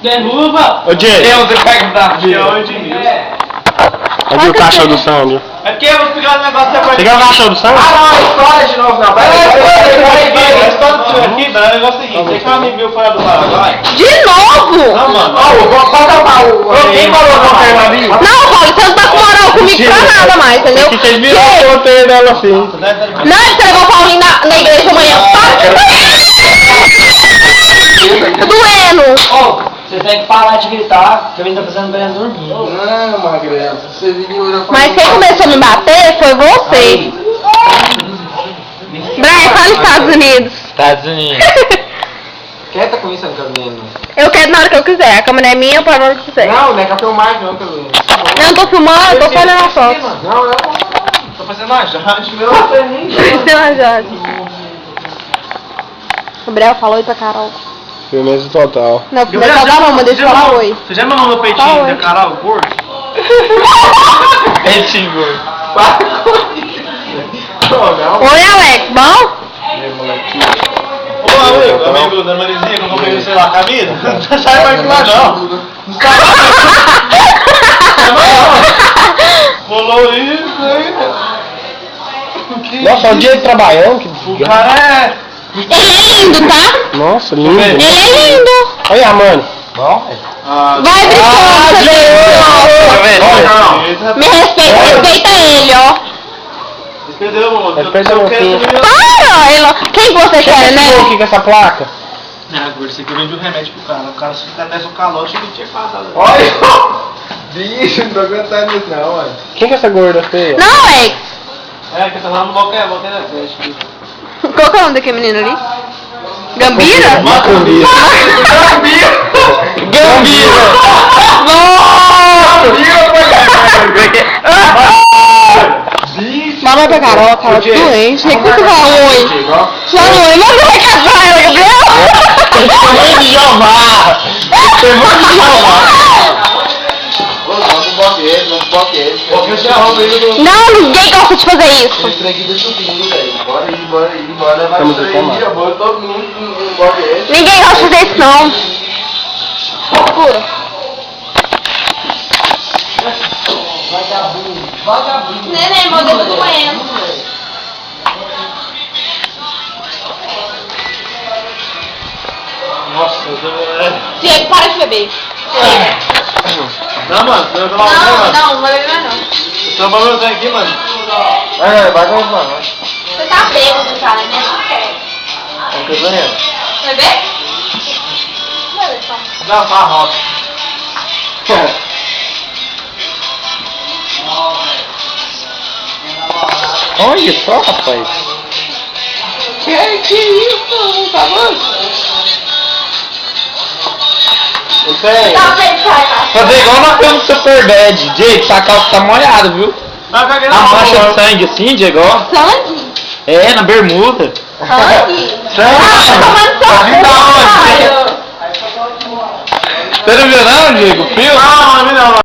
Derruba! Ô, Diego. Deus, eu pego da Diego. Aqui o cachorro do Sandro. É porque eu vou pegar o negócio depois. Pegar o cachorro do Sandro? Ah, não, história de novo, não. Peraí, aqui, o negócio é o seguinte, você que me viu fora do Paraguai? De novo? Não, mano. Pode dar o... Quem falou com o Fernandinho? Não, Paulo, você não tá com moral comigo pra nada mais, entendeu? Que vocês viram o sorteio dela assim. Não, ele levou o Paulinho na igreja amanhã. Tá doendo. Você tem que parar de gritar, que a gente tá fazendo bem dormir. Não, Magrela, você viu... Mas quem começou a me bater foi você. Brian, fala Estados Unidos. Estados Unidos. Quieta com isso, Carolina. Eu quero na hora que eu quiser. A câmera é minha, eu paro na hora que eu quiser. Não, não é pra filmar não, Carolina. Não, tô filmando, eu tô só olhando as fotos. Não. Tô fazendo uma jante, meu. Gabriel, fala oi pra Carol. Firmeza total. Não, não deixa eu não, mas deixa eu falar oi. Você já mandou meu peitinho Fala da oi. Carol gordo? Peitinho gordo. Oi, Alex, bom? Ô, amigo da Marizinha, que eu comprei, sei lá, a camisa. Não sai mais de lá, não. Não sai mais. Rolou isso aí, Nossa, olha o Diego trabalhando. o cara é... Ele é lindo, tá? Nossa, lindo. Ele é lindo. Olha a mano. Vai brincando, me respeita ele, ó. Entendeu? Respeita meu filho. Para! Quem você quer, né? O que é essa placa? Ah, você que vende um remédio pro cara. O cara se desce o calote e tinha passado. Olha! Bicho, não tô aguentando isso não, mano. Quem que é essa gorda feia? Não, Alex. É, que tá lá no boquete da festa. Qual que é o nome daquele menino ali? Gambira? Macumbira. Gambira! Mama pra Carol, a Carol é doente. Nem como falar oi. Fala oi, mas não vai casar ela, Gabriel? Você de Jeová. Você de Jeová. Vamos pro boquete. Porque você arruma ele do... Não, ninguém gosta de fazer isso. Esse aqui deixa o pingo, velho. Bora. Vai Estamos sair, reclamando. bora todo mundo no boquete. Ninguém gosta de fazer isso, não. Pura. Vagabundo. Neném, meu dedo doendo. Nossa, eu tô... Diego, para de beber. Não, mano, você vai tomar um, mano? Não vai beber não. Você vai tomar um aqui, mano? Vai com mano. Você tá bêbado, cara, né? Não quer. Vamos que eu ganhando. Vai ver? Não, tá roça. Olha só, rapaz. Que isso, tá bom? Isso é... Tá bem, cara. Fazer igual nós temos no Super Bad. Diego, essa calça tá molhada, viu? Vai cagar A na mancha mão. de sangue assim, Diego, ó. Sangue? É, na bermuda. Sangue? Sangue. Tomando Tá vindo aonde? sangue. Você não viu não, Diego? Fio? Não, não, não.